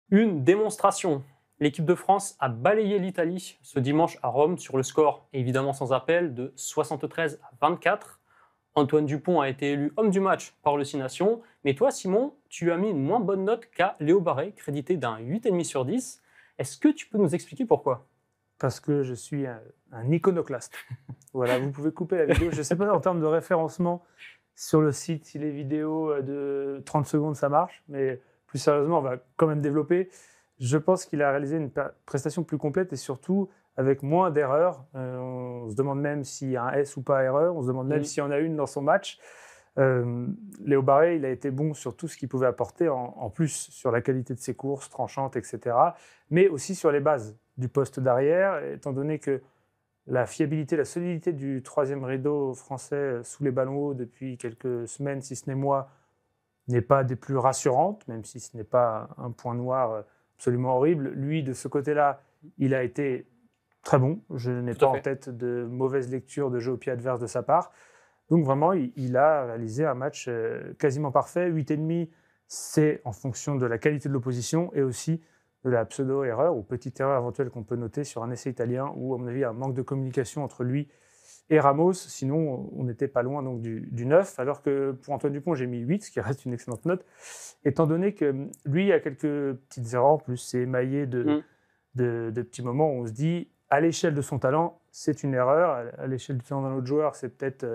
Une démonstration. L'équipe de France a balayé l'Italie ce dimanche à Rome sur le score, évidemment sans appel, de 73-24. Antoine Dupont a été élu homme du match par le 6 Nations. Mais toi, Simon, tu as mis une moins bonne note qu'à Léo Barré, crédité d'un 8,5 sur 10. Est-ce que tu peux nous expliquer pourquoi? Parce que je suis un iconoclaste. Voilà, vous pouvez couper la vidéo. Je ne sais pas en termes de référencement sur le site, si les vidéos de 30 secondes, ça marche. Mais plus sérieusement, on va quand même développer. Je pense qu'il a réalisé une prestation plus complète et surtout avec moins d'erreurs. On se demande même s'il y a un S ou pas erreur. On se demande même s'il y en a une dans son match. Léo Barré, il a été bon sur tout ce qu'il pouvait apporter, en plus sur la qualité de ses courses, tranchantes, etc. Mais aussi sur les bases du poste d'arrière, étant donné que la fiabilité, la solidité du troisième rideau français sous les ballons hauts depuis quelques semaines, si ce n'est mois, n'est pas des plus rassurantes, même si ce n'est pas un point noir absolument horrible. Lui, de ce côté-là, il a été très bon. Je n'ai Tout pas à en fait. tête de mauvaise lecture de jeu au pied adverse de sa part. Donc vraiment, il a réalisé un match quasiment parfait. 8,5, c'est en fonction de la qualité de l'opposition et aussi de la pseudo-erreur ou petite erreur éventuelle qu'on peut noter sur un essai italien où, à mon avis, il y a un manque de communication entre lui et Ramos. Sinon, on n'était pas loin donc, du 9. Alors que pour Antoine Dupont, j'ai mis 8, ce qui reste une excellente note, étant donné que lui a quelques petites erreurs. En plus, c'est émaillé de petits moments où on se dit, à l'échelle de son talent, c'est une erreur. À l'échelle du talent d'un autre joueur, c'est peut-être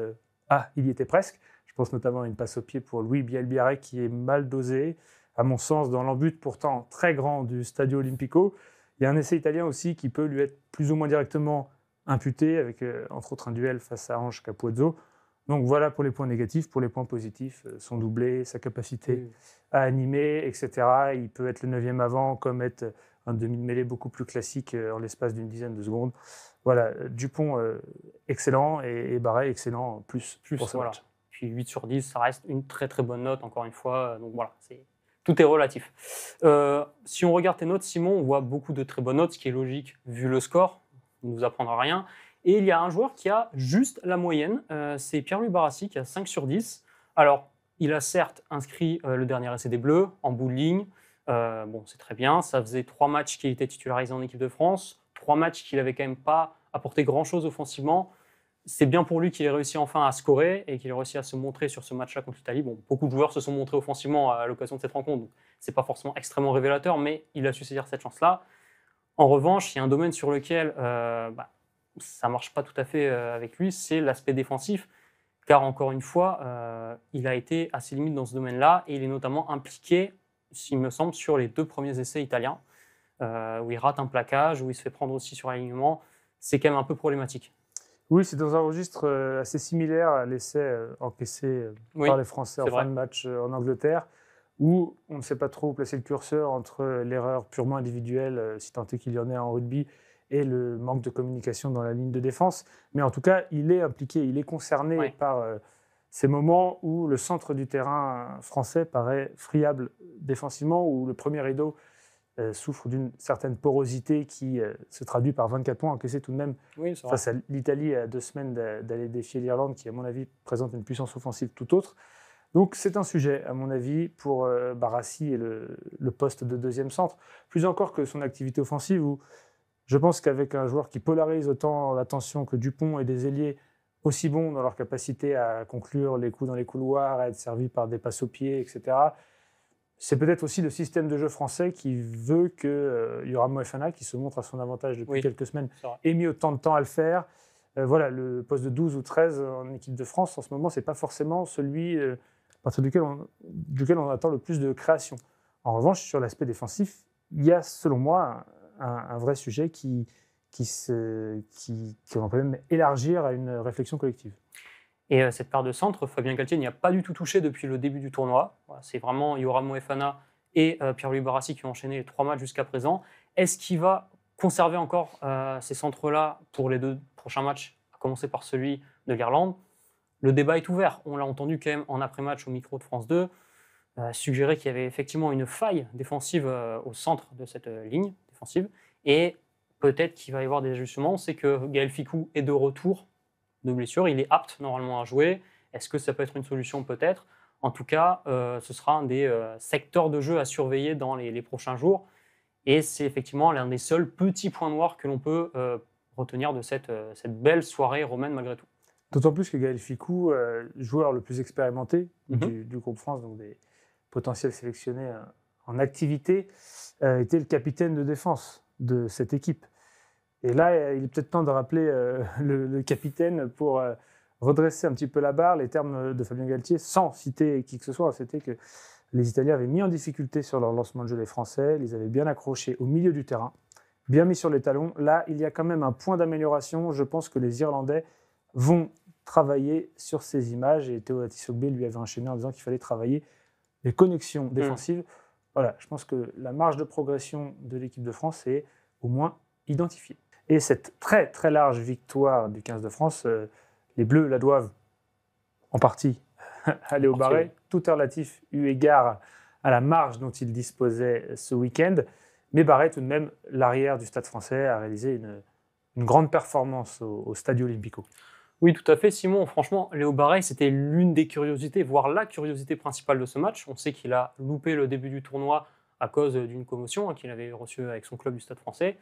il y était presque. Je pense notamment à une passe au pied pour Louis Bielbiarré qui est mal dosée, à mon sens, dans l'embut pourtant très grand du Stadio Olimpico. Il y a un essai italien aussi qui peut lui être plus ou moins directement imputé, avec entre autres un duel face à Ange Capuzzo. Donc voilà pour les points négatifs. Pour les points positifs, son doublé, sa capacité à animer, etc. Il peut être le 9e avant, comme être un demi de mêlée beaucoup plus classique en l'espace d'une dizaine de secondes. Voilà, Dupont, excellent, et Barret, excellent, plus pour ce Voilà. match. Puis 8 sur 10, ça reste une très très bonne note, encore une fois. Donc voilà, tout est relatif. Si on regarde tes notes, Simon, on voit beaucoup de très bonnes notes, ce qui est logique vu le score. On ne nous apprendra rien. Et il y a un joueur qui a juste la moyenne, c'est Pierre-Louis Barassi qui a 5 sur 10. Alors, il a certes inscrit le dernier essai des Bleus en bout de ligne. Bon, c'est très bien. Ça faisait 3 matchs qu'il était titularisé en équipe de France. 3 matchs qu'il n'avait quand même pas apporté grand-chose offensivement. C'est bien pour lui qu'il ait réussi enfin à scorer et qu'il ait réussi à se montrer sur ce match-là contre l'Italie. Bon, beaucoup de joueurs se sont montrés offensivement à l'occasion de cette rencontre, donc c'est pas forcément extrêmement révélateur, mais il a su saisir cette chance-là. En revanche, il y a un domaine sur lequel ça marche pas tout à fait avec lui, c'est l'aspect défensif, car encore une fois, il a été assez limite dans ce domaine-là et il est notamment impliqué, s'il me semble, sur les 2 premiers essais italiens, où il rate un plaquage, où il se fait prendre aussi sur l'alignement. C'est quand même un peu problématique. Oui, c'est dans un registre assez similaire à l'essai encaissé par Oui, les Français en c'est fin vrai. de match en Angleterre, où on ne sait pas trop où placer le curseur entre l'erreur purement individuelle, si tant est qu'il y en ait en rugby, et le manque de communication dans la ligne de défense. Mais en tout cas, il est impliqué, il est concerné Ouais. par ces moments où le centre du terrain français paraît friable défensivement, où le premier rideau souffre d'une certaine porosité qui se traduit par 24 points encaissés tout de même Oui, c'est vrai. face à l'Italie à 2 semaines d'aller défier l'Irlande, qui, à mon avis, présente une puissance offensive tout autre. Donc, c'est un sujet, à mon avis, pour Barassi et le poste de deuxième centre, plus encore que son activité offensive, où je pense qu'avec un joueur qui polarise autant l'attention que Dupont et des ailiers aussi bons dans leur capacité à conclure les coups dans les couloirs, à être servis par des passes au pied, etc., c'est peut-être aussi le système de jeu français qui veut que Yoram Moefana, qui se montre à son avantage depuis Oui, quelques semaines, c'est vrai. ait mis autant de temps à le faire. Voilà, le poste de 12 ou 13 en équipe de France, en ce moment, ce n'est pas forcément celui à partir duquel on attend le plus de création. En revanche, sur l'aspect défensif, il y a, selon moi, un vrai sujet qu'on peut même élargir à une réflexion collective. Et cette paire de centres, Fabien Galtier n'y a pas du tout touché depuis le début du tournoi. Voilà, c'est vraiment Yoram Moefana et Pierre-Louis Barassi qui ont enchaîné les 3 matchs jusqu'à présent. Est-ce qu'il va conserver encore ces centres-là pour les 2 prochains matchs, à commencer par celui de l'Irlande? Le débat est ouvert. On l'a entendu quand même en après-match au micro de France 2, suggérer qu'il y avait effectivement une faille défensive au centre de cette ligne défensive. Et peut-être qu'il va y avoir des ajustements. C'est que Gaël Ficou est de retour de blessure. Il est apte normalement à jouer. Est-ce que ça peut être une solution? Peut-être. En tout cas, ce sera un des secteurs de jeu à surveiller dans les prochains jours. Et c'est effectivement l'un des seuls petits points noirs que l'on peut retenir de cette belle soirée romaine malgré tout. D'autant plus que Gaël Fickou, joueur le plus expérimenté Mhm. du groupe France, donc des potentiels sélectionnés en activité, était le capitaine de défense de cette équipe. Et là, il est peut-être temps de rappeler le capitaine pour redresser un petit peu la barre. Les termes de Fabien Galtier, sans citer qui que ce soit, c'était que les Italiens avaient mis en difficulté sur leur lancement de jeu les Français, les avaient bien accrochés au milieu du terrain, bien mis sur les talons. Là, il y a quand même un point d'amélioration. Je pense que les Irlandais vont travailler sur ces images. Et Théo Atisogbe lui avait enchaîné en disant qu'il fallait travailler les connexions défensives. Voilà, je pense que la marge de progression de l'équipe de France est au moins identifiée. Et cette très très large victoire du 15 de France, les Bleus la doivent en partie à Léo Barré, tout est relatif eu égard à la marge dont il disposait ce week-end. Mais Barré, tout de même, l'arrière du Stade français, a réalisé une grande performance au Stadio Olimpico. Oui, tout à fait, Simon. Franchement, Léo Barré, c'était l'une des curiosités, voire la curiosité principale de ce match. On sait qu'il a loupé le début du tournoi à cause d'une commotion qu'il avait reçue avec son club du Stade français.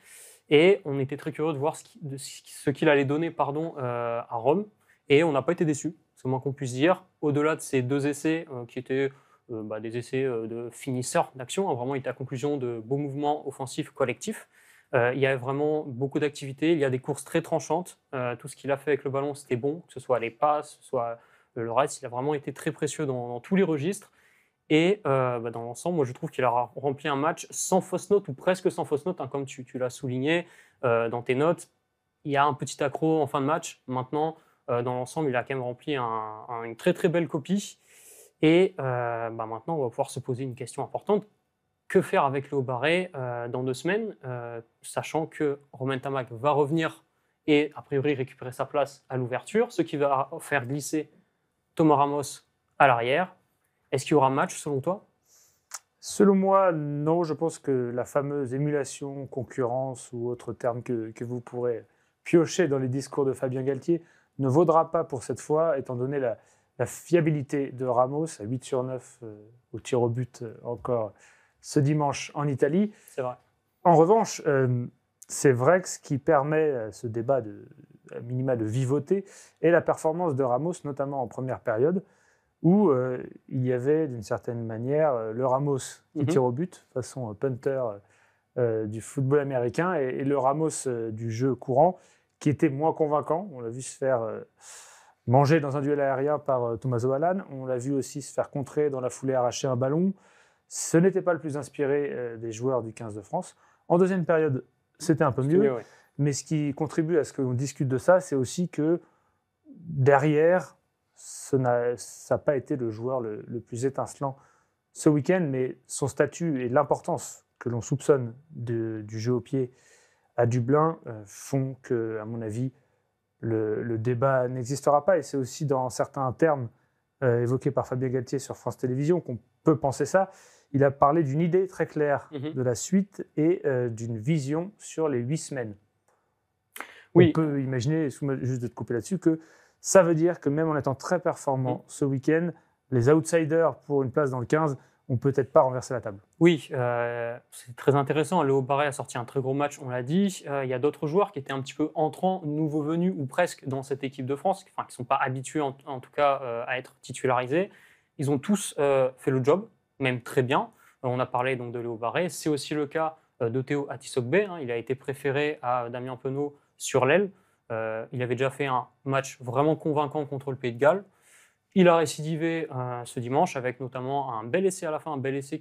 Et on était très curieux de voir ce qu'il allait donner à Rome. Et on n'a pas été déçus, c'est le moins qu'on puisse dire. Au-delà de ces 2 essais qui étaient des essais de finisseurs d'action, vraiment, il était à conclusion de beaux mouvements offensifs collectifs. Il y a vraiment beaucoup d'activités, il y a des courses très tranchantes. Tout ce qu'il a fait avec le ballon, c'était bon, que ce soit les passes, que ce soit le reste. Il a vraiment été très précieux dans tous les registres. Et dans l'ensemble, moi je trouve qu'il a rempli un match sans fausse note ou presque sans fausse note, hein, comme tu l'as souligné dans tes notes. Il y a un petit accro en fin de match. Maintenant, dans l'ensemble, il a quand même rempli une très très belle copie. Et maintenant, on va pouvoir se poser une question importante. Que faire avec Léo Barré dans 2 semaines, sachant que Romain Tamac va revenir et a priori récupérer sa place à l'ouverture, ce qui va faire glisser Thomas Ramos à l'arrière. Est-ce qu'il y aura match selon toi ? Selon moi, non. Je pense que la fameuse émulation, concurrence ou autre terme que vous pourrez piocher dans les discours de Fabien Galtier ne vaudra pas pour cette fois, étant donné la fiabilité de Ramos à 8 sur 9 au tir au but encore ce dimanche en Italie. C'est vrai. En revanche, c'est vrai que ce qui permet ce débat à minima de vivoter est la performance de Ramos, notamment en première période, où il y avait d'une certaine manière le Ramos qui tire au but, façon punter du football américain, et le Ramos du jeu courant, qui était moins convaincant. On l'a vu se faire manger dans un duel aérien par Tommaso Allan, on l'a vu aussi se faire contrer dans la foulée, arracher un ballon. Ce n'était pas le plus inspiré des joueurs du 15 de France. En deuxième période, c'était un peu mieux, oui. Mais ce qui contribue à ce que l'on discute de ça, c'est aussi que derrière, ça n'a pas été le joueur le plus étincelant ce week-end, mais son statut et l'importance que l'on soupçonne du jeu au pied à Dublin font que, à mon avis, le débat n'existera pas. Et c'est aussi dans certains termes évoqués par Fabien Galtier sur France Télévisions qu'on peut penser ça. Il a parlé d'une idée très claire de la suite et d'une vision sur les 8 semaines. Oui. On peut imaginer, juste de te couper là-dessus, que ça veut dire que même en étant très performant ce week-end, les outsiders pour une place dans le 15 n'ont peut-être pas renversé la table. Oui, c'est très intéressant. Léo Barré a sorti un très gros match, on l'a dit. Il y a d'autres joueurs qui étaient un petit peu entrants, nouveaux venus ou presque dans cette équipe de France, qui ne sont pas habitués en tout cas à être titularisés. Ils ont tous fait le job, même très bien. On a parlé donc de Léo Barré. C'est aussi le cas de Théo Atisogbe. Il a été préféré à Damien Penaud sur l'aile. Il avait déjà fait un match vraiment convaincant contre le Pays de Galles. Il a récidivé ce dimanche avec notamment un bel essai à la fin, un bel essai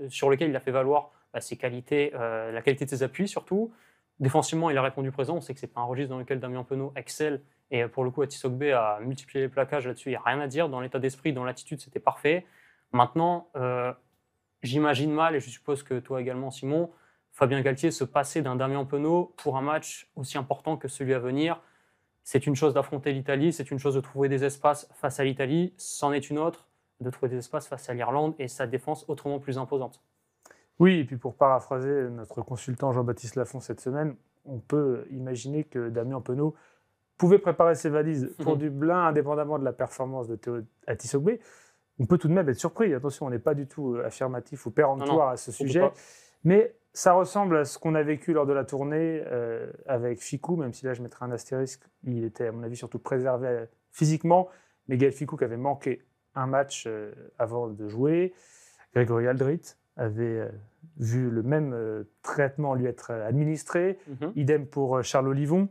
sur lequel il a fait valoir ses qualités, la qualité de ses appuis surtout. Défensivement, il a répondu présent. On sait que ce n'est pas un registre dans lequel Damien Penaud excelle. Et pour le coup, Atisogbe a multiplié les plaquages là-dessus. Il n'y a rien à dire. Dans l'état d'esprit, dans l'attitude, c'était parfait. Maintenant, j'imagine mal, et je suppose que toi également, Simon, Fabien Galtier se passer d'un Damien Penaud pour un match aussi important que celui à venir. C'est une chose d'affronter l'Italie, c'est une chose de trouver des espaces face à l'Italie, c'en est une autre de trouver des espaces face à l'Irlande et sa défense autrement plus imposante. Oui, et puis pour paraphraser notre consultant Jean-Baptiste Lafont cette semaine, on peut imaginer que Damien Penaud pouvait préparer ses valises pour Dublin, indépendamment de la performance de Théo Atisogbe. On peut tout de même être surpris. Attention, on n'est pas du tout affirmatif ou péremptoire à ce sujet. Mais Ça ressemble à ce qu'on a vécu lors de la tournée avec Ficou, même si là je mettrai un astérisque. Il était, à mon avis, surtout préservé physiquement. Mais Gaël Ficou qui avait manqué un match avant de jouer. Grégory Aldrit avait vu le même traitement lui être administré. Idem pour Charles Olivon.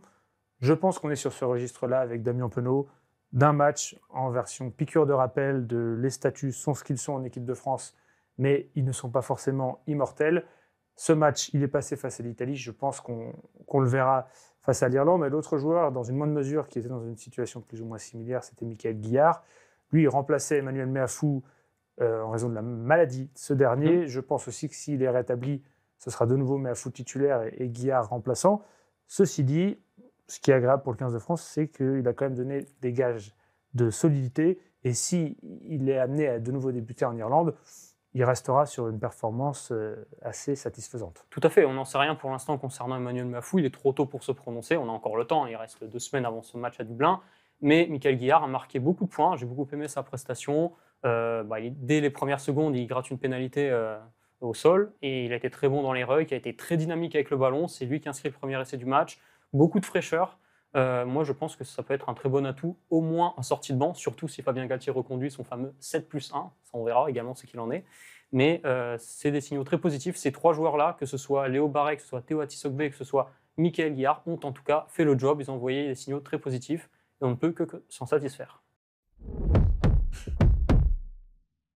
Je pense qu'on est sur ce registre-là avec Damien Penaud, d'un match en version piqûre de rappel de les statuts sont ce qu'ils sont en équipe de France, mais ils ne sont pas forcément immortels. Ce match, il est passé face à l'Italie. Je pense qu'on le verra face à l'Irlande. Et l'autre joueur, dans une moindre mesure, qui était dans une situation plus ou moins similaire, c'était Michael Guillard. Lui, il remplaçait Emmanuel Meafou en raison de la maladie de ce dernier. Je pense aussi que s'il est rétabli, ce sera de nouveau Meafou titulaire et Guillard remplaçant. Ceci dit, ce qui est agréable pour le 15 de France, c'est qu'il a quand même donné des gages de solidité. Et s'il est amené à de nouveau débuter en Irlande, il restera sur une performance assez satisfaisante. Tout à fait, on n'en sait rien pour l'instant concernant Emmanuel Meafou, il est trop tôt pour se prononcer, on a encore le temps, il reste 2 semaines avant ce match à Dublin, mais Michael Guillard a marqué beaucoup de points, j'ai beaucoup aimé sa prestation, dès les premières secondes il gratte une pénalité au sol, et il a été très bon dans les rucks, il a été très dynamique avec le ballon, c'est lui qui inscrit le premier essai du match, beaucoup de fraîcheur. Moi, je pense que ça peut être un très bon atout, au moins en sortie de banc, surtout si Fabien Galtier reconduit son fameux 7+1. Ça, on verra également ce qu'il en est. Mais c'est des signaux très positifs. Ces 3 joueurs-là, que ce soit Léo Barret, que ce soit Théo Atisogbe, que ce soit Michael Guillard, ont en tout cas fait le job. Ils ont envoyé des signaux très positifs et on ne peut que s'en satisfaire.